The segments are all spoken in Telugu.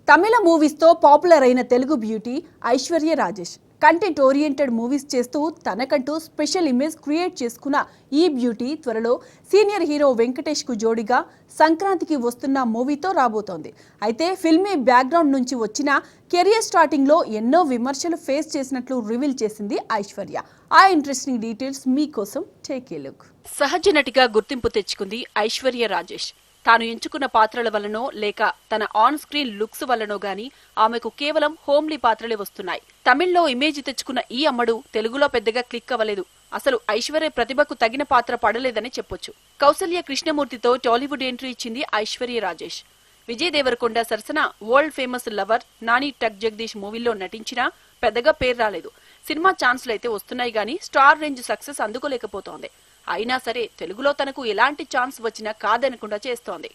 తమిళ మూవీస్ తో పాపులర్ అయిన Telugu beauty Aishwarya Rajesh content oriented movies చేస్తూ తనకంటూ స్పెషల్ ఇమేజ్ క్రియేట్ చేసుకున్న ఈ బ్యూటీ త్వరలో సీనియర్ హీరో వెంకటేష్ కు జోడిగా సంక్రాంతికి వస్తున్న మూవీతో రాబోతోంది. అయితే ఫిల్మీ బ్యాక్గ్రౌండ్ నుంచి వచ్చిన కెరియర్ స్టార్టింగ్ లో ఎన్నో విమర్శలు ఫేస్ చేసినట్లు రివీల్ చేసింది ఐశ్వర్య. ఆ ఇంట్రెస్టింగ్ డీటెయిల్స్ మీకోసం టేక్ ఏ లుక్. సహజ నటిగా గుర్తింపు తెచ్చుకుంది ఐశ్వర్య రాజేష్. తాను ఎంచుకున్న పాత్రల వల్లనో లేక తన ఆన్ స్క్రీన్ లుక్స్ వల్లనో గానీ ఆమెకు కేవలం హోమ్లీ పాత్రలే వస్తున్నాయి. తమిళ్లో ఇమేజ్ తెచ్చుకున్న ఈ అమ్మడు తెలుగులో పెద్దగా క్లిక్ అవ్వలేదు. అసలు ఐశ్వర్య ప్రతిభకు తగిన పాత్ర పడలేదని చెప్పొచ్చు. కౌసల్య కృష్ణమూర్తితో టాలీవుడ్ ఎంట్రీ ఇచ్చింది ఐశ్వర్య రాజేష్. విజయ్ దేవరకొండ సరసన వరల్డ్ ఫేమస్ లవర్, నాని టక్ జగదీష్ మూవీల్లో నటించినా పెద్దగా పేరు రాలేదు. సినిమా ఛాన్సులు అయితే వస్తున్నాయి గానీ స్టార్ రేంజ్ సక్సెస్ అందుకోలేకపోతోంది. అయినా సరే తెలుగులో తనకు ఎలాంటి ఛాన్స్ వచ్చినా కాదనకుండా చేస్తోంది.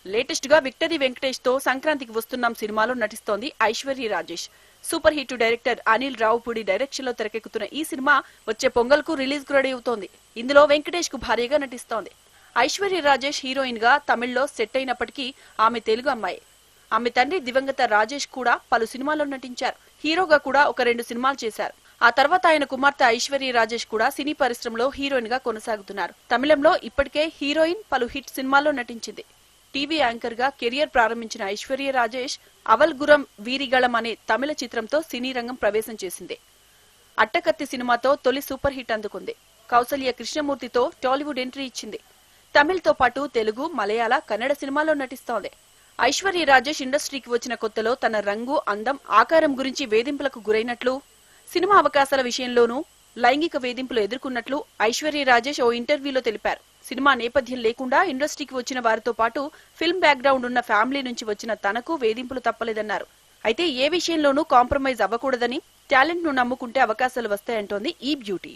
లేటెస్ట్ గా విక్టరీ వెంకటేష్ తో సంక్రాంతికి వస్తున్నాం సినిమాలో నటిస్తోంది Aishwarya Rajesh. Super hit director Anil Ravipudi direction లో తెరకెక్కుతున్న ఈ సినిమా వచ్చే పొంగల్ కు రిలీజ్ కు రెడీ అవుతోంది. ఇందులో వెంకటేష్ కు భార్యగా నటిస్తోంది. ఐశ్వర్య రాజేష్ హీరోయిన్ గా తమిళ్లో సెట్ అయినప్పటికీ ఆమె తెలుగు అమ్మాయి. ఆమె తండ్రి దివంగత రాజేష్ కూడా పలు సినిమాల్లో నటించారు. హీరోగా కూడా ఒక 2 సినిమాలు చేశారు. ఆ తర్వాత ఆయన కుమార్తె ఐశ్వర్య రాజేష్ కూడా సినీ పరిశ్రమలో హీరోయిన్ గా కొనసాగుతున్నారు. తమిళంలో ఇప్పటికే హీరోయిన్ పలు హిట్ సినిమాల్లో నటించింది. టీవీ యాంకర్ గా కెరియర్ ప్రారంభించిన ఐశ్వర్య రాజేష్ అవల్గురం వీరిగళం అనే తమిళ చిత్రంతో సినీ రంగం ప్రవేశం చేసింది. అట్టకత్తి సినిమాతో తొలి సూపర్ హిట్ అందుకుంది. కౌసల్య కృష్ణమూర్తితో టాలీవుడ్ ఎంట్రీ ఇచ్చింది. తమిళ్తో పాటు తెలుగు, మలయాళ, కన్నడ సినిమాల్లో నటిస్తోంది. ఐశ్వర్య రాజేష్ ఇండస్ట్రీకి వచ్చిన కొత్తలో తన రంగు, అందం, ఆకారం గురించి వేధింపులకు గురైనట్లు, సినిమా అవకాశాల విషయంలోనూ లైంగిక వేధింపులు ఎదుర్కొన్నట్లు ఐశ్వర్య రాజేష్ ఓ ఇంటర్వ్యూలో తెలిపారు. సినిమా నేపథ్యం లేకుండా ఇండస్ట్రీకి వచ్చిన వారితో పాటు ఫిల్మ్ బ్యాక్గ్రౌండ్ ఉన్న ఫ్యామిలీ నుంచి వచ్చిన తనకు వేధింపులు తప్పలేదన్నారు. అయితే ఏ విషయంలోనూ కాంప్రమైజ్ అవ్వకూడదని, టాలెంట్ ను నమ్ముకుంటే అవకాశాలు వస్తాయంటోంది ఈ బ్యూటీ.